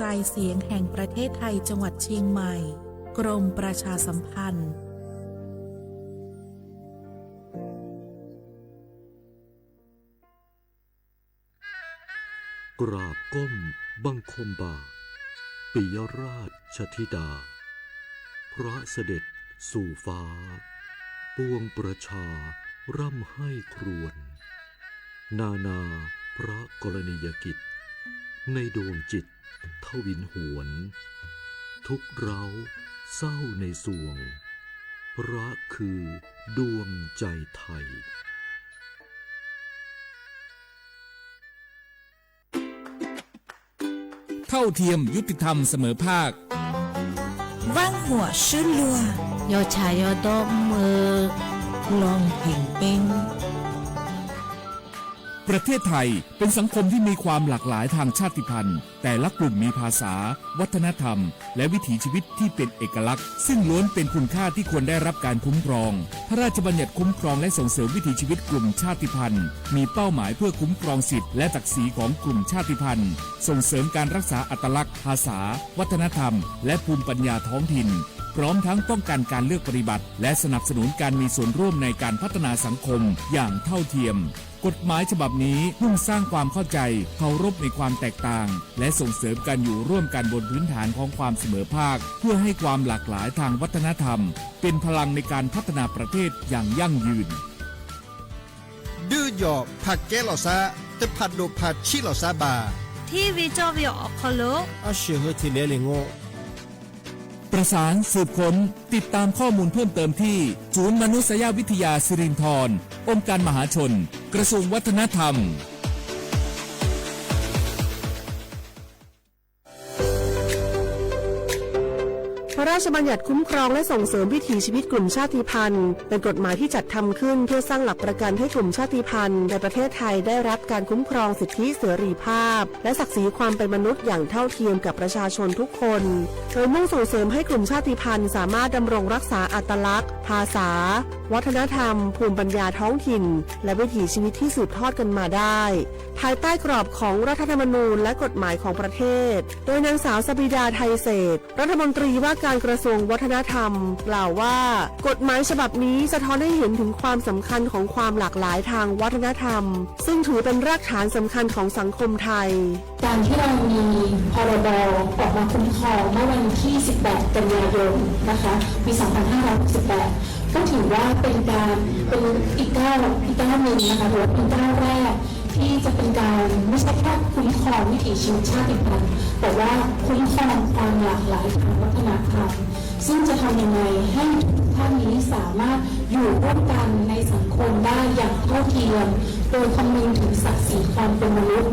ใจเสียงแห่งประเทศไทยจังหวัดเชียงใหม่กรมประชาสัมพันธ์กราบก้มบังคมบาทปิยราชธิดาพระเสด็จสู่ฟ้าปวงประชาร่ำให้ครวญนาพระกรณียกิจในดวงจิตทวินหวนทุกเร้าเศร้าในสวงพระคือดวงใจไทยเท่าเทียมยุติธรรมเสมอภาคว่างหัวชื่นลัวยอชายยอดอกมือลองเพ่งเป็นประเทศไทยเป็นสังคมที่มีความหลากหลายทางชาติพันธุ์แต่ละกลุ่มมีภาษาวัฒนธรรมและวิถีชีวิตที่เป็นเอกลักษณ์ซึ่งล้วนเป็นคุณค่าที่ควรได้รับการคุ้มครองพระราชบัญญัติคุ้มครองและส่งเสริมวิถีชีวิตกลุ่มชาติพันธุ์มีเป้าหมายเพื่อคุ้มครองสิทธิและศักดิ์ศรีของกลุ่มชาติพันธุ์ส่งเสริมการรักษาอัตลักษณ์ภาษาวัฒนธรรมและภูมิปัญญาท้องถิ่นพร้อมทั้งป้องกันการเลือกปฏิบัติและสนับสนุนการมีส่วนร่วมในการพัฒนาสังคมอย่างเท่าเทียมกฎหมายฉบับนี้มุ่งสร้างความเข้าใจเคารพในความแตกต่างและส่งเสริมการอยู่ร่วมกันบนพื้นฐานของความเสมอภาคเพื่อให้ความหลากหลายทางวัฒนธรรมเป็นพลังในการพัฒนาประเทศอย่างยั่งยืนดื้อหยอกผักแก้หล่อซาแต่ผัดโดผัดชิหล่อซาบาที่วิจวิออกคโลอาเชื่อที่เลี้ยงโง่ประสานสืบค้นติดตามข้อมูลเพิ่มเติมที่ศูนย์มนุษยวิทยาสิรินธรองค์การมหาชนกระทรวงวัฒนธรรมพระราชบัญญัติคุ้มครองและส่งเสริมวิถีชีวิตกลุ่มชาติพันธุ์เป็นกฎหมายที่จัดทำขึ้นเพื่อสร้างหลักประกันให้กลุ่มชาติพันธุ์ในประเทศไทยได้รับการคุ้มครองสิทธิเสรีภาพและศักดิ์ศรีความเป็นมนุษย์อย่างเท่าเทียมกับประชาชนทุกคนโดยมุ่งส่งเสริมให้กลุ่มชาติพันธุ์สามารถดำรงรักษาอัตลักษณ์ภาษาวัฒนธรรมภูมิปัญญาท้องถิ่นและวิถีชีวิตที่สืบทอดกันมาได้ภายใต้กรอบของรัฐธรรมนูญและกฎหมายของประเทศโดยนางสาวสบิดาไทยเศรษฐ์รัฐมนตรีว่าการกระทรวงวัฒนธรรมกล่าวว่ากฎหมายฉบับนี้สะท้อนให้เห็นถึงความสำคัญของความหลากหลายทางวัฒนธรรมซึ่งถือเป็นรากฐานสำคัญของสังคมไทยการที่เรามีพรบออกมาคุ้มครองเมื่อวันที่ 18 กันยายนนะคะปี 2568 ก็ถือว่าเป็นอีกก้าวหนึ่งนะคะหรือว่าเป็นก้าวแรกที่จะเป็นการไม่ใช่แค่คุ้มครองวิถีชีวิตชาติพันธุ์แต่ว่าคุ้มครองความหลากหลายทางวัฒนธรรมซึ่งจะทำยังไงให้ทุกท่านนี้สามารถอยู่ร่วมกันในสังคมได้อย่างเท่าเทียมโดยคำนึงถึงศักดิ์ศรีความเป็นมนุษย์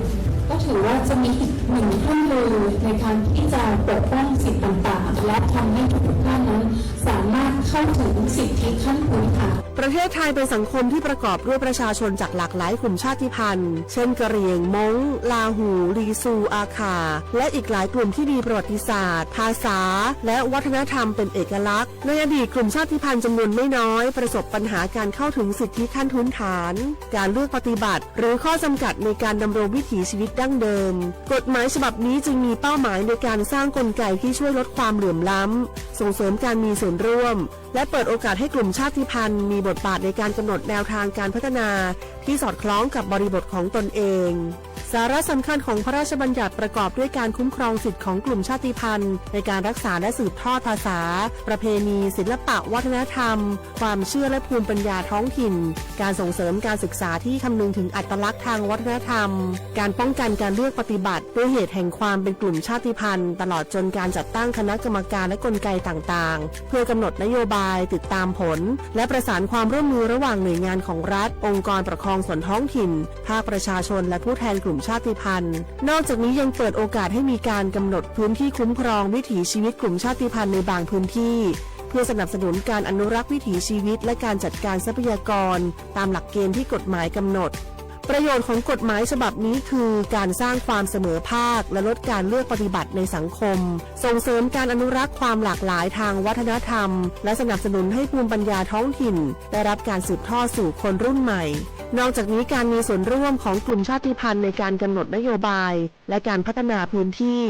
ก็ถือว่าจะมีอีกหนึ่งเครื่องมือในการที่จะปกป้องสิทธิต่างๆและทำให้ทุกท่านนั้นสามารถเข้าถึงสิทธิขั้นพื้นฐานประเทศไทยเป็นสังคมที่ประกอบด้วยประชาชนจากหลากหลายกลุ่มชาติพันธุ์เช่นกะเหรี่ยงม้งลาหูลีซูอาคาและอีกหลายกลุ่มที่มีประวัติศาสตร์ภาษาและวัฒนธรรมเป็นเอกลักษณ์ในอดีตกลุ่มชาติพันธุ์จำนวนไม่น้อยประสบปัญหาการเข้าถึงสิทธิขั้นพื้นฐานการเลือกปฏิบัติหรือข้อจำกัดในการดำรงวิถีชีวิตดั้งเดิมกฎหมายฉบับนี้จึงมีเป้าหมายในการสร้างกลไกที่ช่วยลดความเหลื่อมล้ำส่งเสริมการมีส่วนร่วมและเปิดโอกาสให้กลุ่มชาติพันธุ์มีบทบาทในการกำหนดแนวทางการพัฒนาที่สอดคล้องกับบริบทของตนเองสาระสำคัญของพระราชบัญญัติประกอบด้วยการคุ้มครองสิทธิของกลุ่มชาติพันธุ์ในการรักษาและสืบทอดภาษาประเพณีศิลปะวัฒนธรรมความเชื่อและภูมิปัญญาท้องถิ่นการส่งเสริมการศึกษาที่คำนึงถึงอัตลักษณ์ทางวัฒนธรรมการป้องกันการเลือกปฏิบัติด้วยเหตุแห่งความเป็นกลุ่มชาติพันธุ์ตลอดจนการจัดตั้งคณะกรรมการและกลไกต่างๆเพื่อกำหนดนโยบายติดตามผลและประสานความร่วมมือระหว่างหน่วยงานของรัฐองค์กรปกครองส่วนท้องถิ่นภาคประชาชนและผู้แทนกลุ่มชาติพันธุ์นอกจากนี้ยังเปิดโอกาสให้มีการกำหนดพื้นที่คุ้มครองวิถีชีวิตกลุ่มชาติพันธุ์ในบางพื้นที่เพื่อสนับสนุนการอนุรักษ์วิถีชีวิตและการจัดการทรัพยากรตามหลักเกณฑ์ที่กฎหมายกำหนดประโยชน์ของกฎหมายฉบับนี้คือการสร้างความเสมอภาคและลดการเลือกปฏิบัติในสังคมส่งเสริมการอนุรักษ์ความหลากหลายทางวัฒนธรรมและสนับสนุนให้ภูมิปัญญาท้องถิ่นได้รับการสืบทอดสู่คนรุ่นใหม่ นอกจากนี้การมีส่วนร่วมของกลุ่มชาติพันธุ์ในการกำหนดนโยบายและการพัฒนาพื้นที่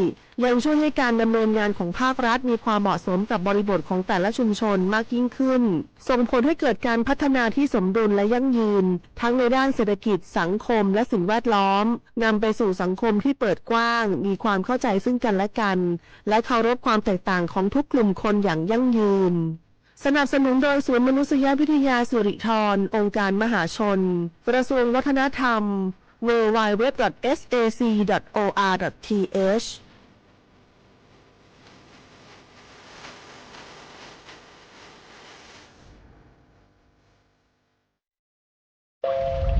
ยังช่วยให้การดำเนินงานของภาครัฐมีความเหมาะสมกับบริบทของแต่ละชุมชนมากยิ่งขึ้นส่งผลให้เกิดการพัฒนาที่สมดุลและยั่งยืนทั้งในด้านเศรษฐกิจสังคมและสิ่งแวดล้อมนำไปสู่สังคมที่เปิดกว้างมีความเข้าใจซึ่งกันและกันและเคารพความแตกต่างของทุกกลุ่มคนอย่างยั่งยืนสนับสนุนโดยศูนย์มนุษยวิทยาสิริธรองค์การมหาชนกระทรวงวัฒนธรรม www.sac.or.th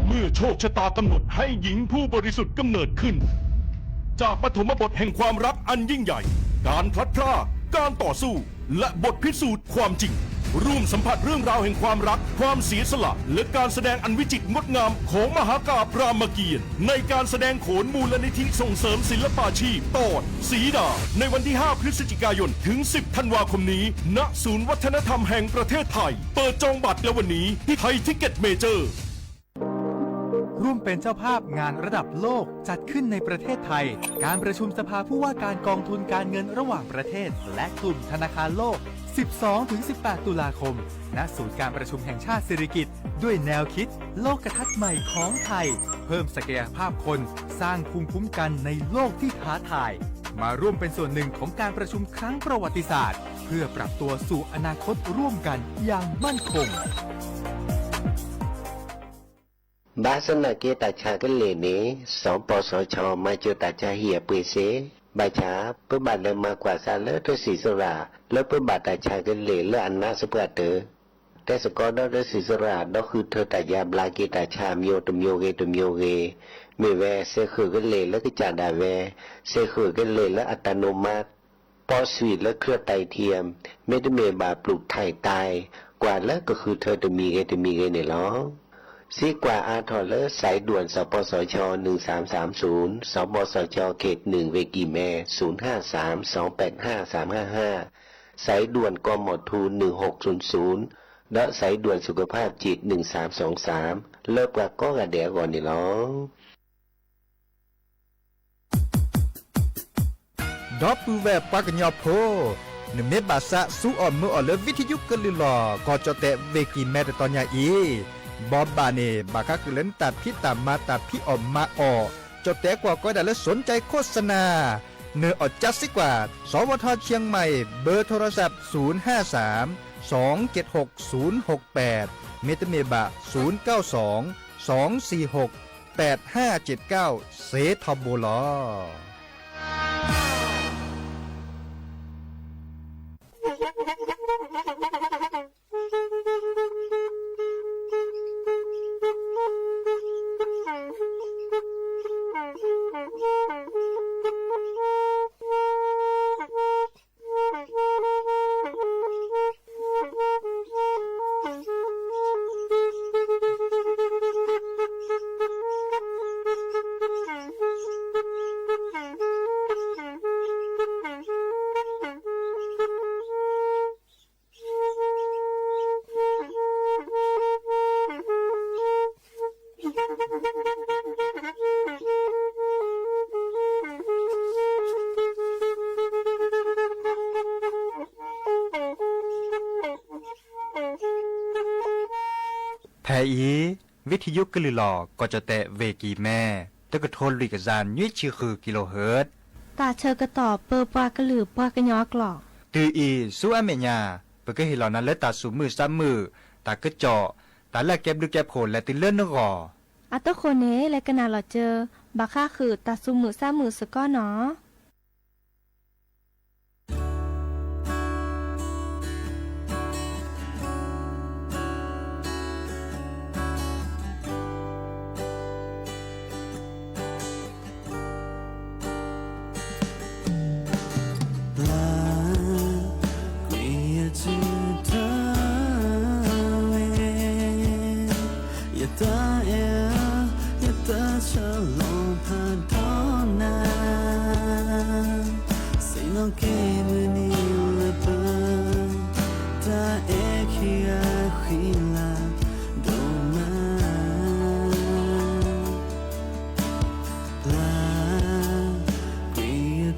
เมื่อโชคชะตากำหนดให้หญิงผู้บริสุทธิ์กำเนิดขึ้นจากปฐมบทแห่งความรักอันยิ่งใหญ่การพลัดพรากการต่อสู้และบทพิสูจน์ความจริงร่วมสัมผัสเรื่องราวแห่งความรักความเสียสละและการแสดงอันวิจิตรงดงามของมหากาพย์รามเกียรติ์ในการแสดงโขนมูลนิธิส่งเสริมศิลปาชีพตอนสีดาในวันที่ 5 พฤศจิกายนถึง 10 ธันวาคมนี้ณศูนย์วัฒนธรรมแห่งประเทศไทยเปิดจองบัตรแล้ววันนี้ที่ไทยทิกเก็ตเมเจอร์ร่วมเป็นเจ้าภาพงานระดับโลกจัดขึ้นในประเทศไทยการประชุมสภาผู้ว่าการกองทุนการเงินระหว่างประเทศและกลุ่มธนาคารโลก 12-18 ตุลาคมณศูนย์การประชุมแห่งชาติสิริกิติ์ด้วยแนวคิดโลกทัศน์ใหม่ของไทยเพิ่มศักยภาพคนสร้างภูมิคุ้มกันในโลกที่ท้าทายมาร่วมเป็นส่วนหนึ่งของการประชุมครั้งประวัติศาสตร์เพื่อปรับตัวสู่อนาคตร่วมกันอย่างมั่นคงบาสนาเกตาชากันเลนี้สองปสชมาเจอตาชาเหียปุยเสบาชาเพื่อบัตรเลยมากว่าซาเลอตัวสีสระแล้วเพื่อบัตรตาชากันเลและอันนาสเปเตอแต่สกอดอสีสระดอกคือเธอตายาบลาเกตาชามโยตุมโยเกตุมโยเกเมแวเสคือกันเลและกิจาดาแวเสคือกันเลและอัตโนมัติปอสวีและเครือไตเทียมไม่ได้เมบาปลูกไทยตายกว่าแล้วก็คือเธอจะมีเกในล้อซีกว่าอาทอเลอร์สายด่วนสปสช1330สปสชเขต1เวกีแม่053285355สายด่วนกมทู1600และสายด่วนสุขภาพจิต1323เลิกว่าก็กระเดียก่อนนี่ล้อดอปูแวปากญอโพนเมบาสะสู้อ่อนมืออ่อนเลวิทยุกลือหลอก็จะแตะเวกีแม่ตอนยาอีบอบบาเนบาคักเล่นตัดพี่ตามมาตัดพี่ออมมาออจดแต่กว่าก็ได้และสนใจโฆษณาเนื้ออดจัดสิกว่าสวทเชียงใหม่เบอร์โทรศัพท์053-276-068เมตเมบะ092-246-8579เซทอมโบลอแพอีวิทยุกลือหลอกก็จะแตะเวกีแม่ตะกะโทนลิกจานยี่ชื่อคือกิโลเฮิรตซ์ตาเชอกระตอบเปอปากระหลือปากระยอกหลอกตืออีสู้อเมญาเปก็เห็นเหล่านั้นและตาสูมือซ้ำมือตากระเจาะตาแลกเก็บดูแก็บโผล่และติเลื่อนนกออัตโตโคเนและกนาหลอเจอบาค่าคือตาสูมือซ้ำมือสก้อเนาะ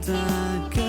Dark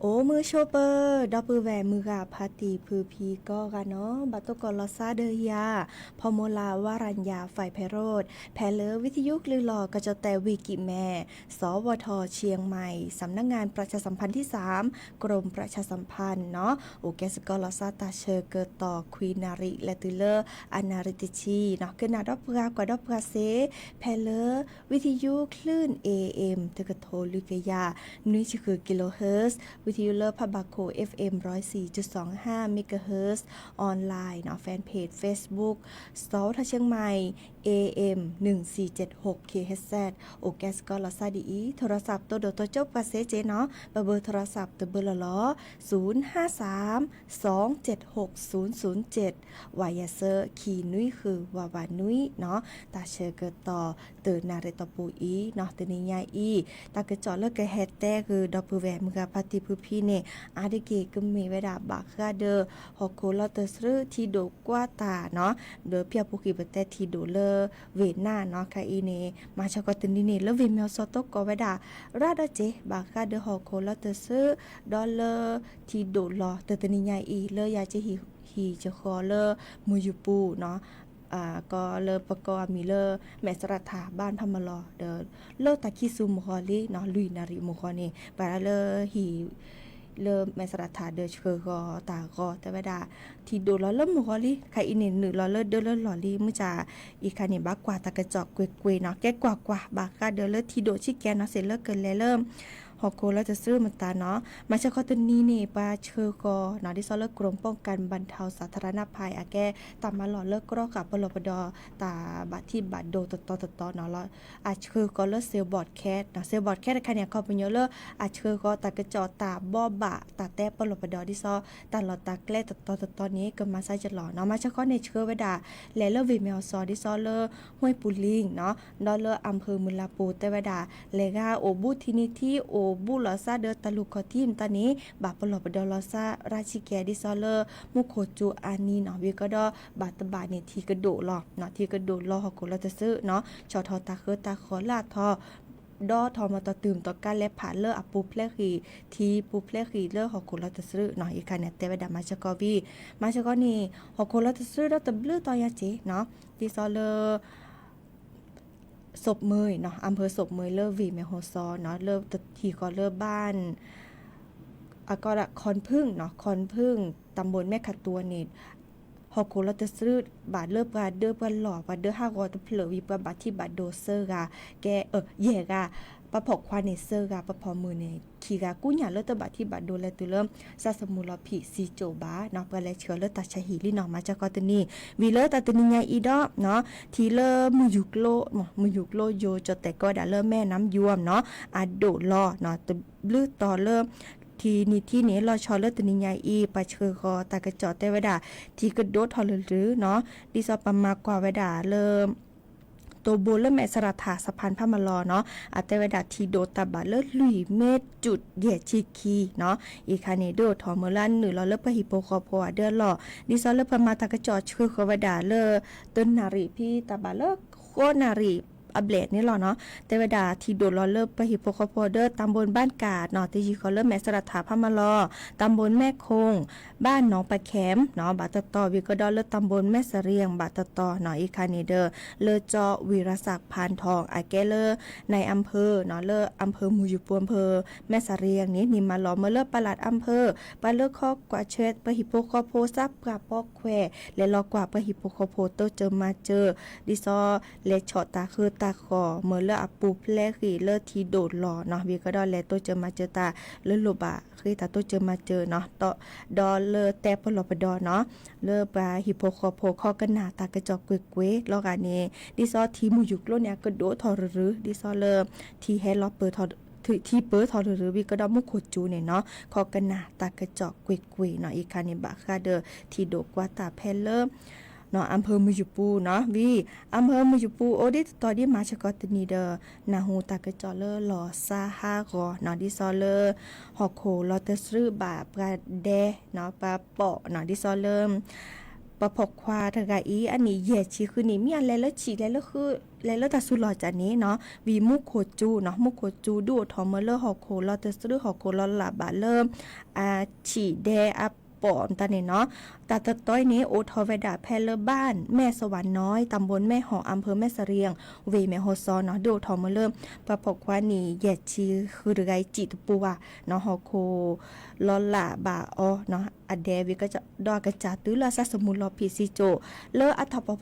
โอ้มือโชเปอร์ดอปือแหวมือกาพาตีพือพีก็กันเนาะบัตโตกอลอซาเดียพอโมลาวารัญญาฝ่ายไพโรธแพเลอวิทยุลือหลอกระจแต่วีกิแม่สวทเชียงใหม่สำนักงานประชาสัมพันธ์ที่3กรมประชาสัมพันธ์เนาะโอแกสกอลอซาตาเชอเกิดต่อควีนาริและตุเลอร์อนาริติชีเนาะคือนาดอปรากว่าดอปราเซแพเลอวิทยุคลื่น AM ตะกะโทลุกยานุยคือกิโลเฮิรตซ์วิทยุเลอร์พบาโค FM 104.25 เมกะเฮิรตซ์ออนไลน์เนาะแฟนเพจ Facebook สอทเชียงใหม่ AM 1476 KHZ โอแกสกอลอซาดีโทรศัพท์ตัวโดตัวจบกาเซเจเนาะเบอร์โทรศัพท์ตัวเบอร์ล้อ053-276-007วายาเซอร์คีนุยคือวาวานุยเนาะตาเชอเกิดต่อเตอนาเรตปูอีเนาะตนิยาอีตากระจอเลิกกะแฮตแตคือดอปแวมือกับปฏิพุพีเนอาดิเกก็มีเวลาบักกะเดอฮอกโคลอตสรุทีโดกว่าตาเนาะเดอเปียปุกิบแต่ทีโดเลเวน่าเนาะค่ะอีเนมาชะกอตนิเนเลเวเมลซอตก็เวดาราดาเจบักกะเดอฮอกโคลอตสดอลเลทีโดลอเตตนิยาอีเลยาเจฮีจะขอเลมูยูปูเนาะก็เลประกอบมีเลแมสรัฐาบ้านพมลอเดเลตะคิซุมคอลีเนาะลุยนาริมุคอนี่บาเลฮีเลแมสรัฐาเดชเคก็ตาก็แต่ว่าดาที่โดลอเลมุคอลีใครอีนี่1ลอเลเดลลอลีมุจาอีคันนี่บักกว่าตะกระจอกเกวยๆเนาะแก้กว่าบักกะเดลที่โดชิแกเนาะเสร็จเกินเริ่มฮอกโคแล้วจะซื้อมันตาเนาะมาชะคอตนี้นี่ปาเชอก็เนาะที่ซอเลิกกรมป้องกันบรรเทาสาธารณภัยอาแกตามมาหล่อเลิกกรอกับปลปดตาบัดที่บัดโดตเนาะแล้วอาเชอก็เลิกเซลบอร์ดแคทเนาะเซลบอร์ดแคทคันเนี่ยก็เป็นเยอะเลิกอาเชอก็ตากระจอตาบ่อบะตาแต้ปลปดที่ซอตาหลอดตาแกล้ตอนนี้ก็มาใส่จะหล่อเนาะมาชะคอในเชอเวดาและเลิกวิเมลซอที่ซอเลิกห้วยปูลิงเนาะดอเลิกอำเภอมุลาปูแต่เวดาเลกาโอบูทินิที่โอบูลอซาเดอตะลุกอทีมตอนนี้บาปลอบดอลอซาราชิแกดิซอเลอร์มุโคจูอานีเนาะวิก็ดอบาตบาเนี่ยทีกระโดดหรอเนาะทีกระโดดรอฮอกโกลาตะซื้อเนาะชอทอตาเคอตาขอลาทอดอทอมาตอตื่มต่อการและผ่านเลออปูเพลคีทีปูเพลคีเลอฮอกโกลาตะซื้อเนาะอีกคันเนี่ยเตวดามาชะกอวีมาชะกอนี่ฮอกโกลาตะซื้อดอตะบลือตอยาเจเนาะดิซอเลอศพเมยเนาะอำเภอศพเมยเลิวีแมโฮซอเนาะเลิทีก็เลิบ้านก็คอนพึ่งเนาะคอนพึ่งตำบลแม่ขัดตัวนี่ฮอกโกลาตะซื้อบาดเลิบาดเดอปหล่อบาดเดอ5กอตะเพลวีปบาดที่บาดโดเซอร์กาแกแย่กาปะพอกควานเนเซอร์กาปะพอมือเนี่ยขีกากุ้ญหยาเลิตบาดที่บาดโดและตุเริ่มซาสมุลผีซีโจบาเนาะปะแลเชื้อเลิตาชะหีลิเนาะมาจากกอตนี่วีเลตาตนิญาอีดอเนาะทีเลมือยุกโลมือยุกโลโยจแต่ก็ดาเลแม่น้ำยวมเนาะอะโดลอเนาะตะลือต่อเริ่มทีนี้ที่นี้เราชอเลตนิญาอีปะเชอคอตากระจอแต่เวดาที่กระโดดทอหรือเนาะดิซอปมากว่าเวดาเริ่มตัวโบเลแมสรัฐาสะพานพระมลอเนาะอาแต่เวดาทีโดตาบาเลลุยเมตจุดเดียชิคีเนาะอีคาเนโดทอเมลัน1เราเลปหิโปคอโพเดอร์ลอดิซอเลพมาตากระจอชื่อคอเวดาเลต้นนารีพี่ตาบาเลโคนารีอัปเดตนี่หรอเนาะแต่เวลาที่โดดลอเลิกไปหิโปคอโพเดอร์ตำบลบ้านกาดเนาะที่จีเขาเริ่มแมสรัฐาพมลอตำบลแม่คงบ้านหนองปะแขมเนาะบาตตอวิก็ดอเลิกตำบลแม่เสรียงบาตตอเนาะอีคานีเดอร์เลอจอวีรศักดิ์พานทองอาแกเลอในอำเภอเนาะเลออำเภอมูยูปอำเภอแม่เสรียงนี้มาล้อเมื่อเลิกปลัดอำเภอปเลิกข้อกว่าเชิดไปหิโปคอโพซับกว่าปอกแควและรอกว่าไปหิโปคอโพโตเจอมาเจอดิซอเลชอตาคือตาคอเมื่อเลออปูเพลคีเลอทีโดดหล่อเนาะวีก็ดอแลตัวเจอมาเจอตาเลอโลบะคือตาตัวเจอมาเจอเนาะต่อดอเลอแต่ปลปดอเนาะเลอปลาฮิโปคอโพคอกันหนาตากระจอกเกวยๆลอกอันนี้ดิซอทีมูยุกโลเนี่ยกระโดดทอหรือดิซอเลอทีแฮลอเปอร์ทอที่เปิดทอหรือวิก็ดอมุโคจูเนี่ยเนาะคอกันหนาตากระจอกเกวยๆเนาะอีกคันนี่บะคาเดอทีโดกว่าตาแพลเลอเนาะอำเภอมุยุปูเนาะวีอำเภอมุยุปูโอดิตอดีมาชะกอตนีเดอนาฮูตากะจอเลอหลอซาฮากอเนาะดิซอเลอฮอกโคลอตซื้อบาปราเดเนาะปาเปาะเนาะดิซอเลอป ะพกควาทะกะอีอันนี้เหยียดชีคือนี่มีอะไรแล้วฉีแล้วคือแล้วตาสุดหล่อจานนี้เนาะวีมุกโคจูเนาะมุกโคจูดูทอมเมเลอร์ฮอกโคลอตซื้อฮอกโคลอลาบาเริ่มฉีแดอัปปอมตาเนี่ยเนาะตาตะต้อยนี้โอทอเวดาแพเลอร์บ้านแม่สวรรค์น้อยตำบลแม่หออำเภอแม่เสรียงเวแม่โฮซอเนาะดูทอมเมเลอร์ปะพกควานี่เหยียดชีคือไกจิตุปูว่าเนาะฮอกโคลอลาบาอเนาะอเดวิก็จะดอกระจาตื้อลาซาสมุลอพีซิโจเลออัทปะ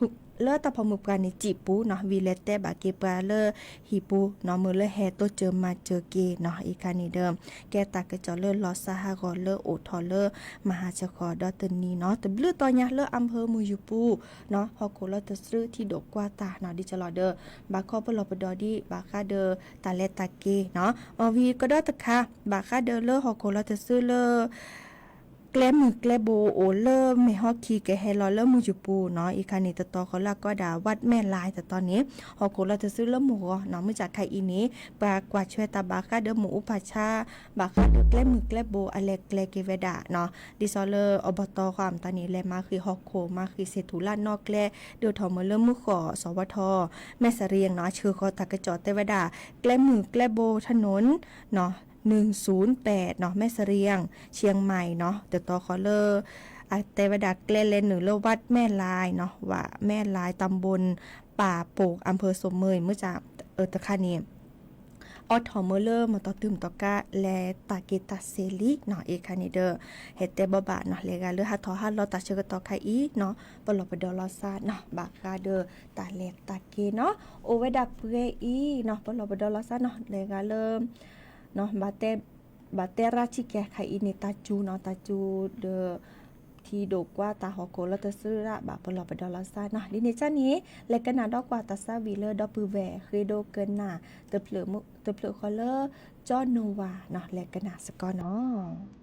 เลอตะพมุกกันในจีปูเนาะวีเลเตบาเกปาเลอฮีปูเนาะมือเลแฮโตเจอมาเจอเกเนาะอีกานี่เดิมแกตากระจอเลอลอซาฮากอเลอโอทอเลอมหาชคอดอตนีเนาะตบลือตอนยะเลออำเภอมือยูปูเนาะฮอโคลอตซื้อที่ดกกว่าตาเนาะดิจลอเดอบาคอเปลอปดอดีบาคาเดอตาเลตาเกเนาะอวีก็ดอตะค่ะบาคาเดอเลอฮอโคลอตซื้อเลอแกลมือแกลโบโอเลอร์ไม่ฮอกคีแกเฮลอเลอร์มูจูปูเนาะอีคานี่ตะตอเขาละก็ด่าวัดแม่ลายแต่ตอนนี้ฮอกโกเราจะซื้อเลอหมูเนาะมาจากไคอีนี้ปากว่าช่วยตาบาคาเดอหมูอุปชาบาคาเดอแกลมือแกลโบอเลแกลเกเวดาเนาะดิซอเลอร์อบตความตอนนี้แลมาคือฮอกโคมาคือเซตุลานอกแกลเดือดทอมเลอร์มือขอสวทแม่เสรียงเนาะชื่อคอตากระจอเตเวดาแกลมือแกลโบถนนเนาะ108เนาะแม่เสรียงเชียงใหม่เนาะเดตอคอเลอร์เตวดาเกลเลนหรือเลวัดแม่ลายเนาะว่าแม่ลายตำบลป่าโปกอำเภอสมเมยเมื่อจากตะคานีออทอมเลอร์มาต่อตึมต่อกะและตาเกตาเซลิเนาะเอคานิเดอร์เฮเตบะเนาะเลกาเลอฮัทอฮัลลอตาเชกตอคาอีเนาะปลอปดอลอซาเนาะบากาเดอตาเลตาเกเนาะโอเวดาเปรอีเนาะปลอปดอลอซาเนาะเลกาเลเนาะบาเตราชิแกไคอินิตาจูเนาะตาจูเดอที่ดกว่าตาฮอโกลตซื้อระบาปลอปดอลาซาเนาะดิเนจ้านี้และกันนาดอกว่าตาซาวีเลอร์ดอปือแหวคือโดเกินน่ะเตเปลือคอลเลอร์จอโนวาเนาะและกันนาสกอเนาะ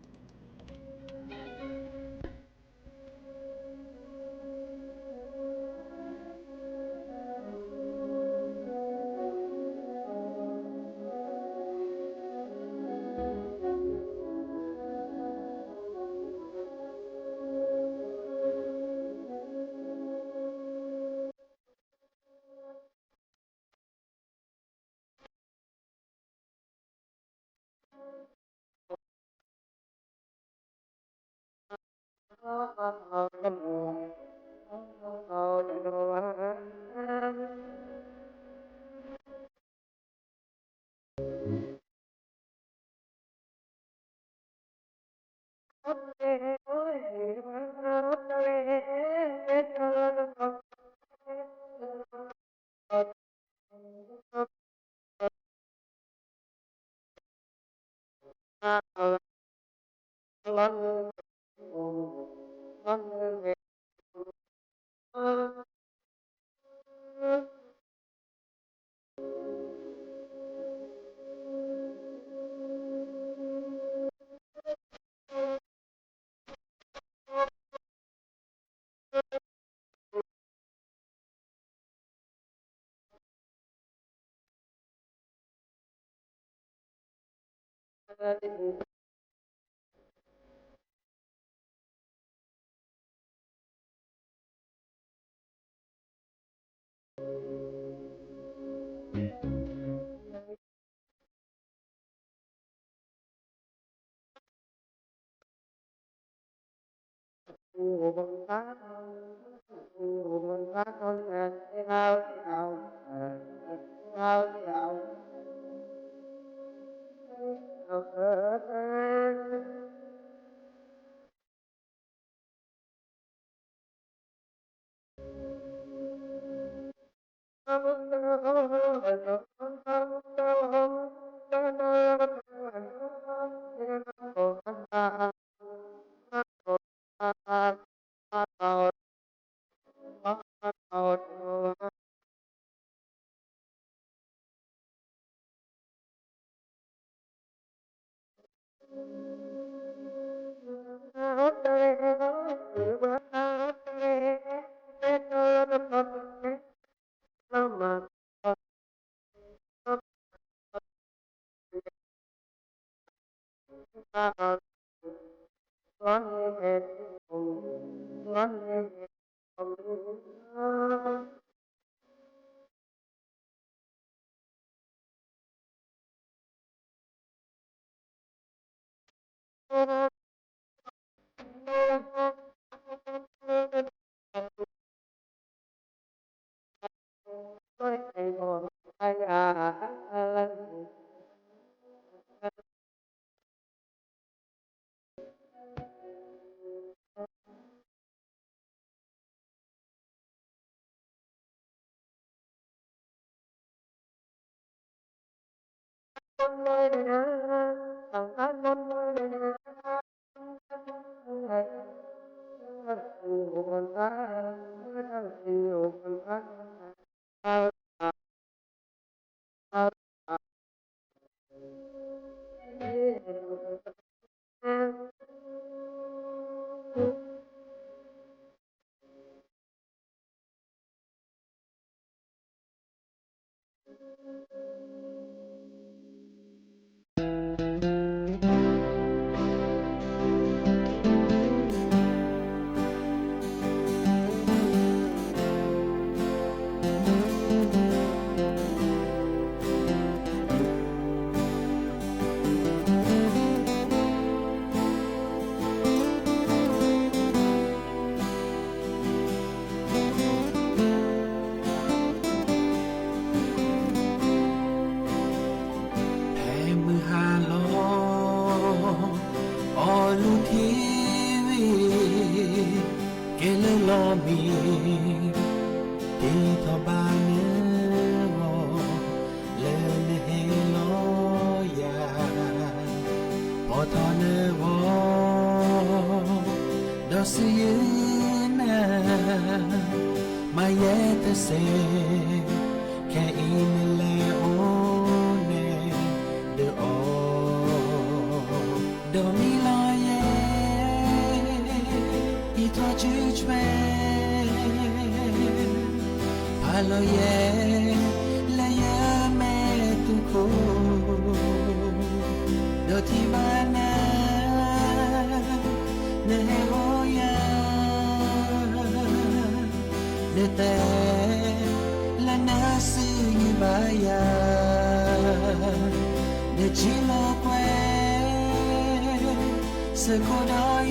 Hãy subscribe cho kênh Ghiền Mì Gõ để không bỏ lỡ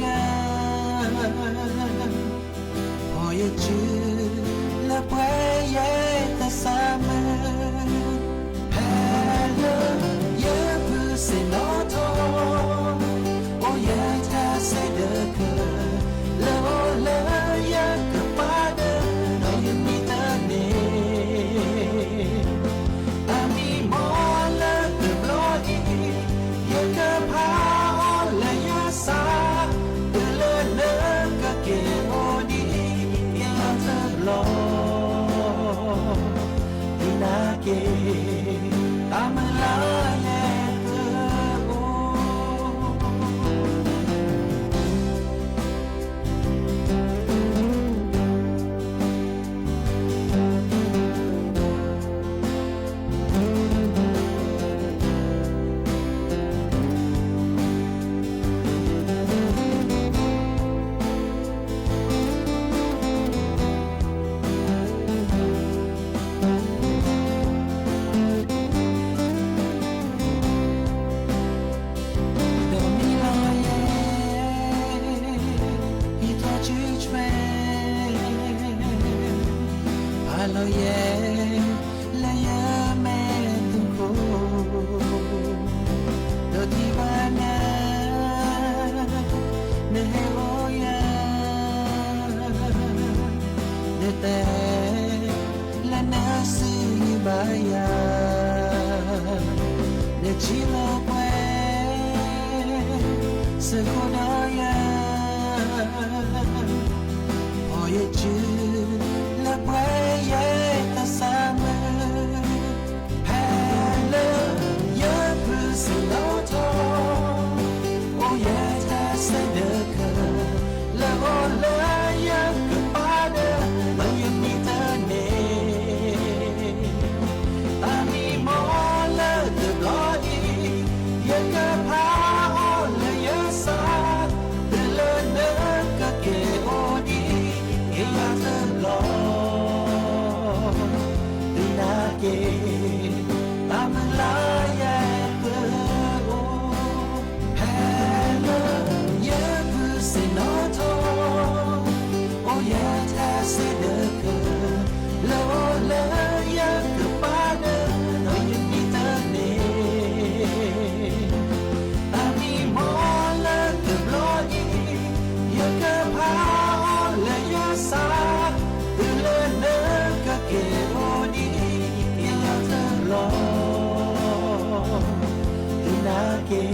ke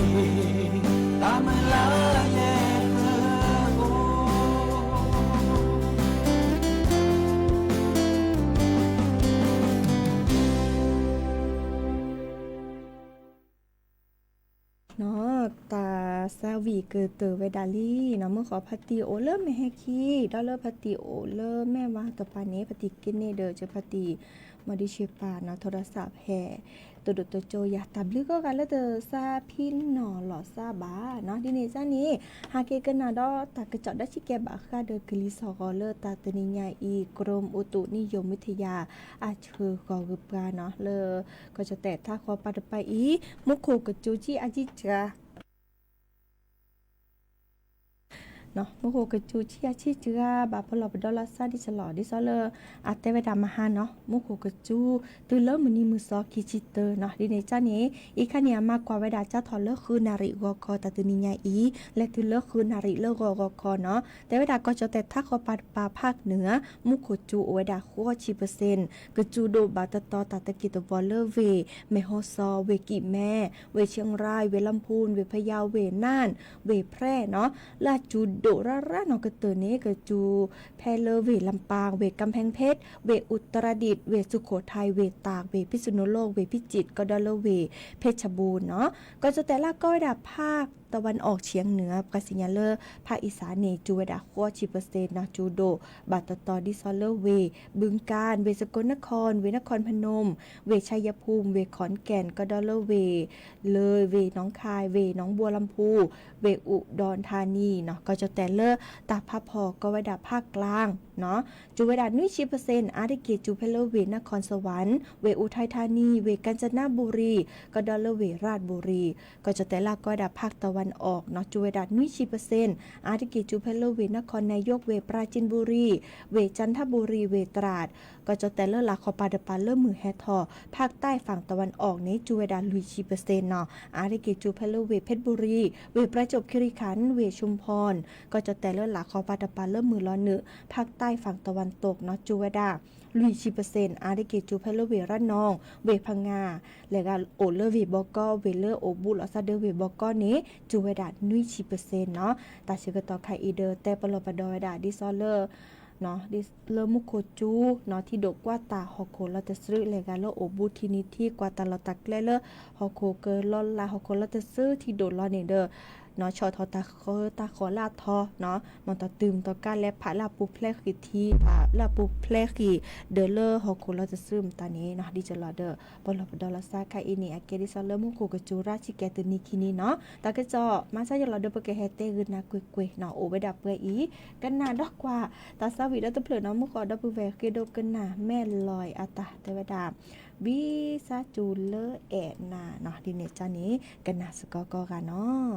tamala ye ko เนาะตาซาวีเกิดเตอเวดาลีเนาะเมื่อขอพัตติโอเริ่มไม่ให้ขี้ดอเริ่มพัตติโอเริ่มแม่ว่าต่อไปนี้พัตติกินเนเดอร์จะพัตติมาดิเชปาเนาะโทรศัพท์แห่ตัวดตัวโจยาตับลึกก็กันแล้วเตอซาพินหนอหลอซาบาเนาะดิเนซ่านี้หาเกกันนาดอตากระจอดได้ชิแกบาค่าเดอกลิซอกอเลอตาตนิญาอีกรมอุตุนิยมวิทยาอาเชอกอกุปกาเนาะเลอก็จะแตะท่าคอปัดไปอีมุกโคกจูจีอาจิจาเนาะมุโกกจูชิอาชิจือบาพลอบดอลลาซาดิฉลอดิซอเลอาเตเวดามาฮาเนาะมุโกกจูตุเลมนีมือซอคิจิเตอร์เนาะดิเนจ้านี้อีคันเนียมากกว่าเวดาจ้าทอเลคือนาริกอกอตาตุนิญาอีและตุเลคือนาริเลกอกอเนาะแต่เวดาก็จะแต่ถ้าเขาปัดปาภาคเหนือมุโกจูเวดาคัวชิเปอร์เซ็นต์กจูโดบาตตอตาตะกิตวอลเลเวเมโฮซอเวกิแม่เวเชียงรายเวลำพูนเวพะเยาเวน่านเวแพร่เนาะลาจูโดระนอกระเตอนี้กจูแพเลเวลำปางเวกำแพงเพชรเวอุตรดิตถ์เวสุโขทัยเวตากเวพิษณุโลกเวพิจิตรก็ดอลเวเพชรบูรณ์เนาะก็จะแต่ละก็ดาภาคตะวันออกเฉียงเหนือกสิญญาเลอภาคอีสานเนจูเวดาคัวชิเปอร์เซ็นต์นะจูโดบาตตอดิซอลเลเวบึงกาฬเวสกลนครเวนครพนมเวชัยภูมิเวขอนแก่นก็ดอลเวเลยเวหนองคายเวหนองบัวลำพูเวอุดรธานีเนาะก็จะแต่เลอตาภาพอก็เวดาภาคกลางเนาะจูเวดานุยชิเปอร์เซ็นต์อาริเกจูเพลเวนครสวรรค์เวอุทัยธานีเวกาญจนบุรีก็ดอลเวราชบุรีก็จะแต่ละก็ดาภาคตะวันออกเนาะจูเวดานุยชิเปอร์เซ็นต์อาริเกจูเพลเวนครนายกเวปราจินบุรีเวจันทบุรีเวตราดก็จะแต่ละละคอปาดปาเลมือแฮทอภาคใต้ฝั่งตะวันออกนี้จูเวดาลุยชิเปอร์เซ็นต์เนาะอาริเกจูเพลเวเพชรบุรีเวประจวบคีรีขันธ์เวชุมพรก็จะแต่ละละคอปาดปาเลมือลอเนอภาคใต้ฝั่งตะวันตกเนาะจูเวดาลุยชิเปอร์เซ็นต์อาริเกจูเพลเวระนองเวพังงาและก็โอเลเวบอกอเวเลโอบุลอซาเดเวบอกอนี้จูเวดานุยชิเปอร์เซ็นต์เนาะตาชื่อต่อไคอีเดอร์แต่ปลอปดอยดาดิซอเลอร์เนาะดิเลมุโคจูเนาะที่ดกว่าตาฮอโคลอตซึเลกาโลโอบูทินิที่กว่าตาลอตักเลฮอโคเกอลอลาฮอโคลอตซึที่โดลอเนเดอร์เนาะชอทอตาขอลาทอเนาะมันต่อตึมต่อการและผาลาปูเพลกีที่ผาลาปูเพลกีเดอเลอร์ฮอโคลอตซึมตอนนี้เนาะดิจลอเดอร์ปลอปดอลซาคาอินีอาเกดิซอเลมุโคกจูราชิแกตนิคินีเนาะตากะจอมาซะยลอเดอร์ปะเกเฮเตกึนากุยเนาะโอเวดาเปอีกันนาดอกกว่าตาซาวิดตะเพลเนาะมุขอดอปูเวเกโดกันนาแม่ลอยอาตาเทวดาบิซาจูเลแอนาเนาะดิเนจานี้กันนาสกอกกันเนาะ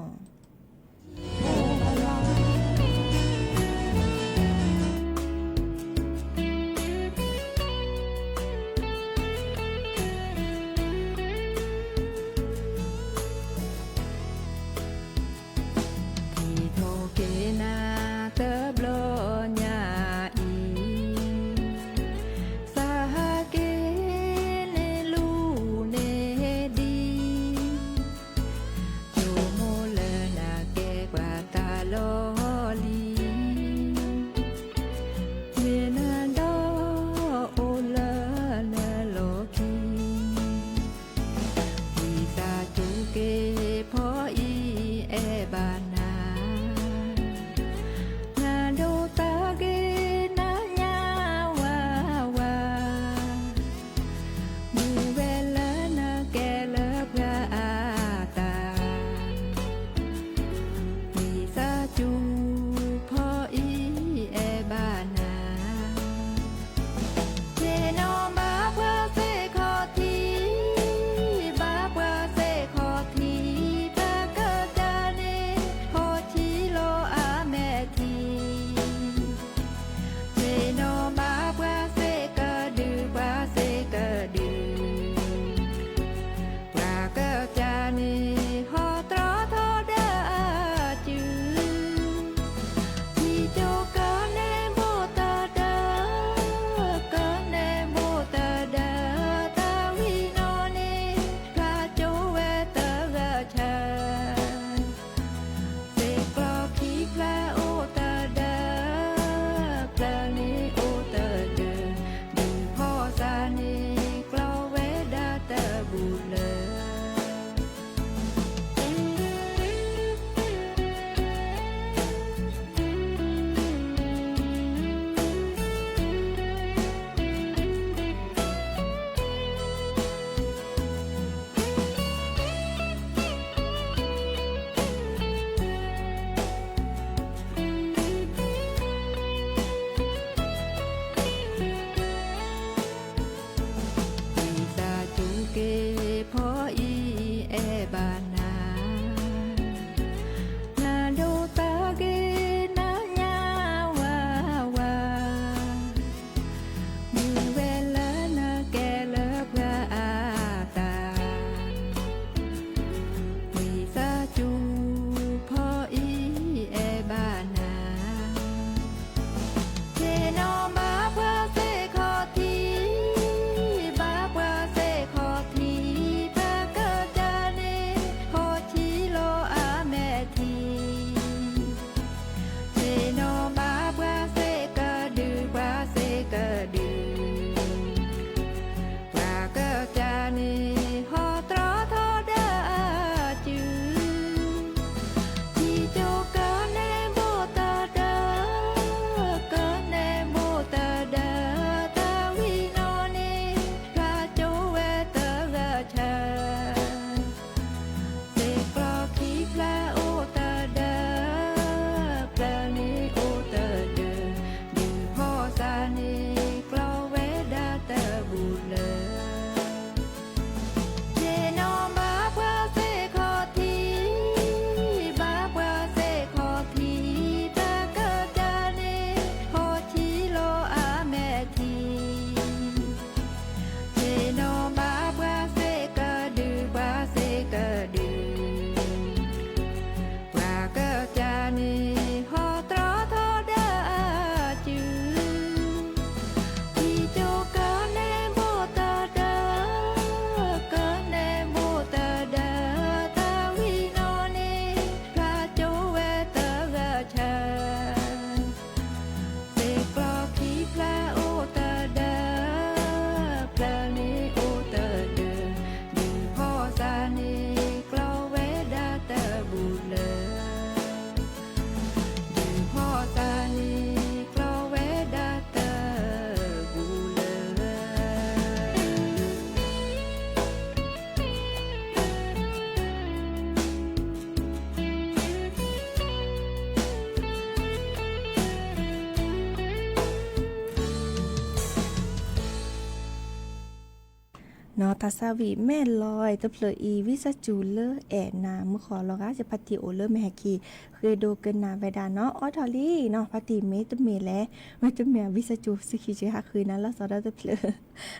เนาะตาซาวีแม่ลอยตะเพลอีวิซาจูเลอแอนนามือขอลอกาจะพัติโอเลอแม่คีเคยดูกันนาเวดาเนาะออทอลี่เนาะพัติเมตเมแลเมตเมวิซาจูสิคิเจฮะคืนนั้นแล้วสอดตะเพล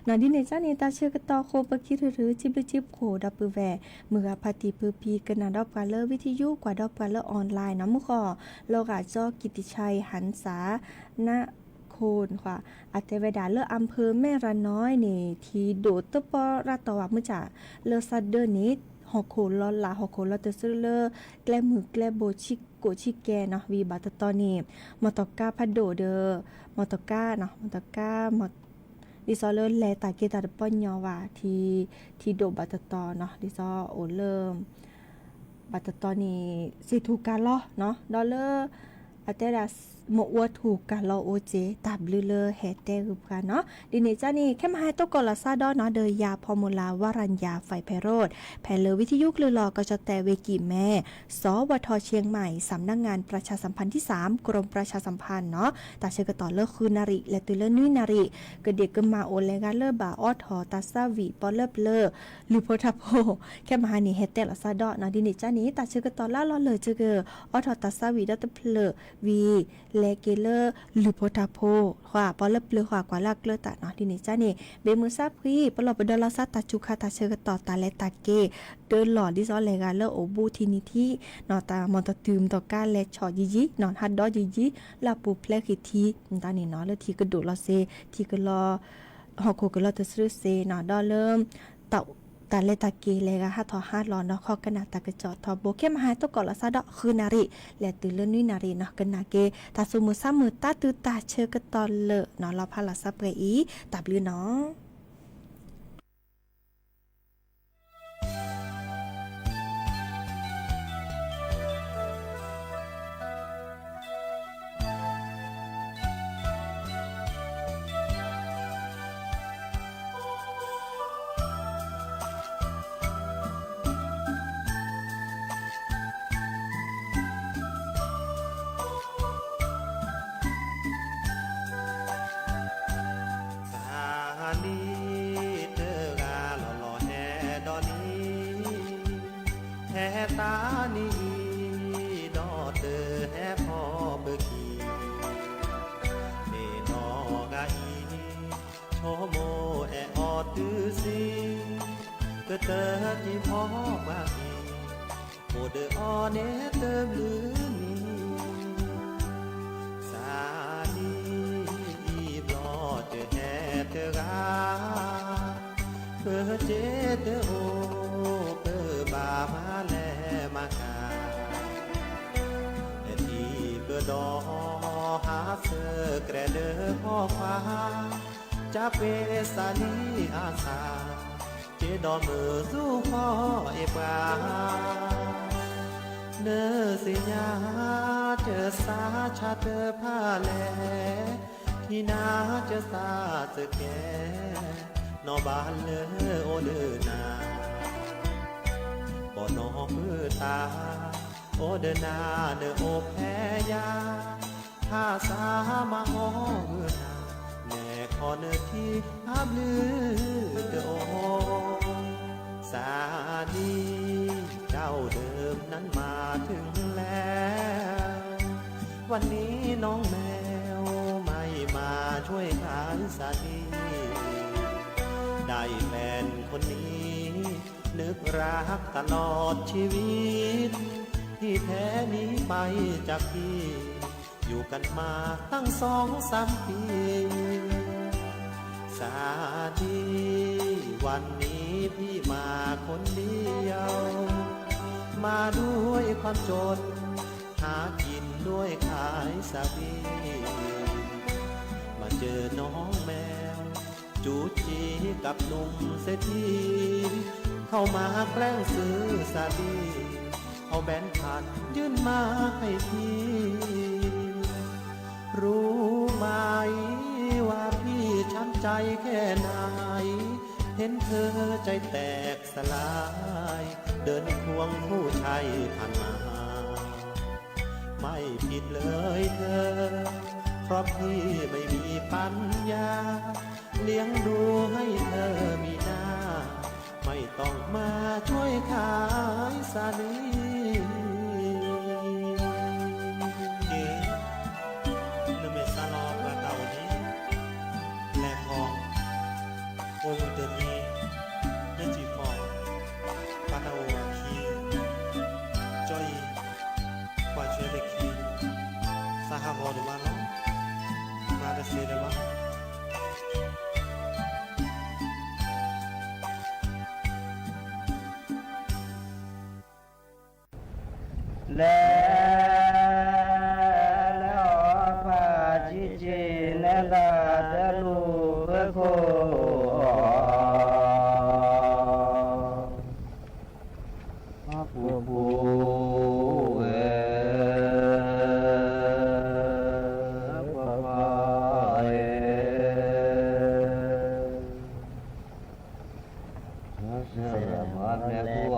เนาะดิเนจ้านี่ตาเชื่อกตอโคปะคิดหรือจิบโคดับปือแวมือพัติปือพีกันนาดอบกาเลอวิทยุกว่าดอบกาเลอออนไลน์เนาะมือขอโลกาจอกิติชัยหันษาณโคนค่ะอาเตเวดาเลออำเภอแม่ระน้อยนี่ที่โดดตะปอราตวะมื้อจ่าเลอซัดเดอร์นิดฮอโคลอลาฮอโคลอตะซึเลอแกลมือแกลโบชิโกชิแกเนาะวีบาตตอนี่มอตอกาพัดโดเดอมอตอกาเนาะมอตอกามอดิซอเลอแลตาเกตาปอนยอว่าที่โดบาตตอเนาะดิซอโอเริ่มบาตตอนี่สิถูกกาลอเนาะดอลเลอร์อาเตดาหมวดถูกกาลอโอเจตับลือเลอแฮเตรุปกันเนาะดิเนจ้านี่แค่มาให้ตกกลาซาดอเนาะเดยยาพอมูลาวารัญญาไฟไพโรธแผ่เลอวิทยุลือลอก็จะแต่เวกิแม่สวทเชียงใหม่สำนักงานประชาสัมพันธ์ที่3กรมประชาสัมพันธ์เนาะตาเชกต่อเลอคือนาริและตุเลนุยนาริกเด็กกมาโอเลกาเลอบาออทอตาซาวีปอเลเลอหรือโพทาโพแค่มาหานี่เฮเตลาซาดอเนาะดิเนจ้านี่ตาเชกต่อลาลอเลยเจเกออทอตาซาวีดตเพลวีเลเกเลอหรือโพทาโพขวาปอเลเปลือขวากว่าลักเลอตาเนาะดิเนจ้านี่เบมือซาพรีปลอบดลาซาตาจุคาตาเชกต่อตาและตาเกเดินหลอดดิซอเลกาเลอโอบูทินิที่นอตามอนตตืมต่อการและชอยิยินอนฮัดดอยิยิลาปูเพลกิทีตานี่เนาะเลทีกระดูลอเซทีกะลอฮอโคกะลอตะซึเซเนาะดอเริ่มเต่าตาเลตาเกเลกะฮะทอฮาดลอเนาะข้อกะนาตากะจอทอโบเข้มหายตกอลาซาดอคือนาริและตือเลนุยนาริเนาะกะนาเกตาซุมือซ้ามือตาตือตาเชกะตอเลเนาะลาพาลาซาเปอีตับลือเนาะตานีดอเตอแฮพอเบกีเนนอกาอีโชโมแอออตือซีเตอจีพอบาอีโอเดออเนเตอลือนีสานีอีบลอเตอแฮเตอกาเพื่อเจเตอโอเพื่อบามาแลมากาแต่ที่เบอร์ดอหาเสอกระเดอพ่อฟ้าจะเปสาลีอาสาเจดอมือสู้พ่อเอปาเนอสิญาเจอสาชาเตอผ้าแลที่นาเจอสาเจอแกนอบานเลอโอเดอนาบ่นอมือตาโอเดนาเดอโอแพยาถ้าสามาโอเมือนาแน่ขอเนื้อที่ภาพลือเดอโอสาดีเจ้าเดิมนั้นมาถึงแล้ววันนี้น้องแมวไม่มาช่วยขายสาดีได้แฟนคนนี้นึกรักตลอดชีวิตที่แท้นี้ไปจากพี่อยู่กันมาตั้ง2-3 ปีสาดีวันนี้พี่มาคนเดียวมาด้วยความจนหากินด้วยขายสาดีมาเจอน้องแมวจูจีกับหนุ่มเศรษฐีเข้ามาแกล้งซื้อสาดีเอาแบนผัดยื่นมาให้พี่รู้ไหมว่าพี่ช้ำใจแค่ไหนเห็นเธอใจแตกสลายเดินควงผู้ชายผ่านมาไม่ผิดเลยเธอเพราะพี่ไม่มีปัญญาเลี้ยงดูให้เธอมีหน้า ต้องมาช่วยขายสาลีเก๋นเมซาลอกระเต่านี้แลทองโอมุเตนีเนจิฟองปาตาโอคีจอยกว่าช่วยเด็กคีสหกรณ์มาเนาะมาได้เสียได้วะแล้วพาจิเจนลาดลูกโคปูเอปะปะเอเสระมาเมกัว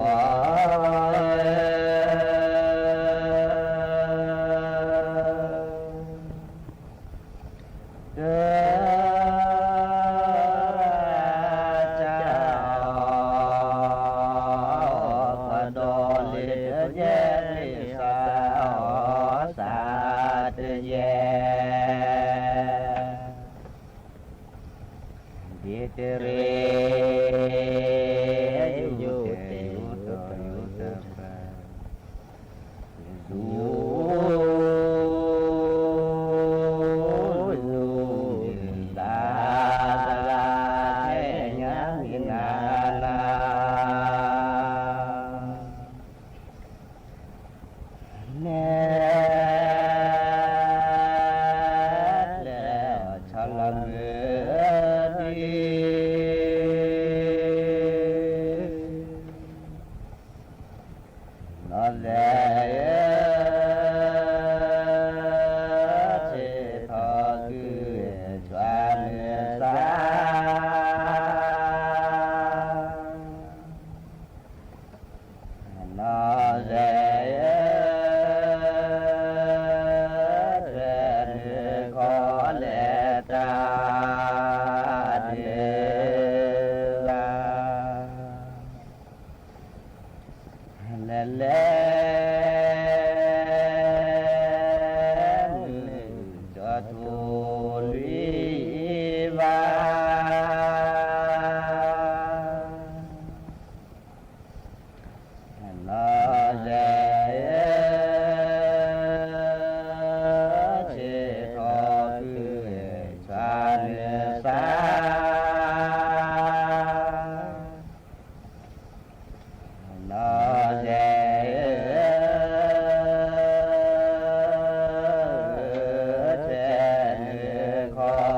ขอ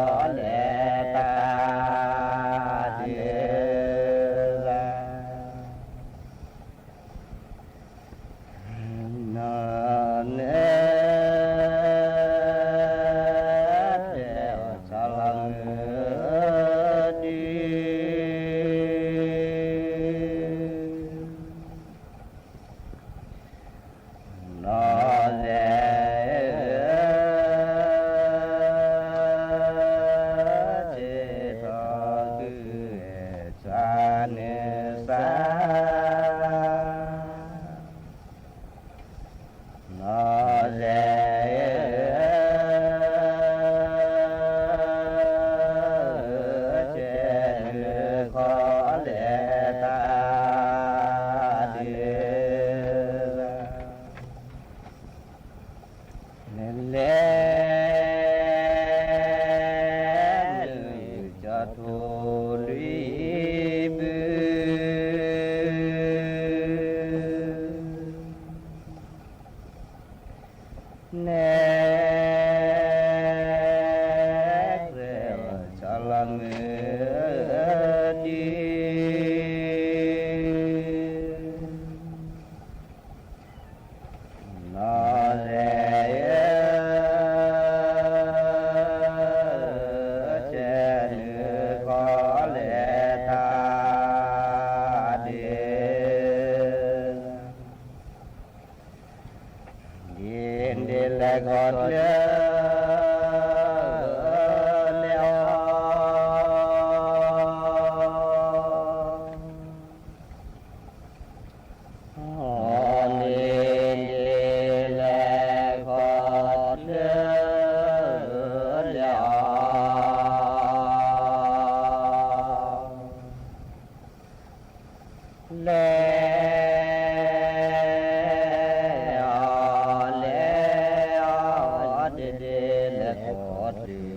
Pergi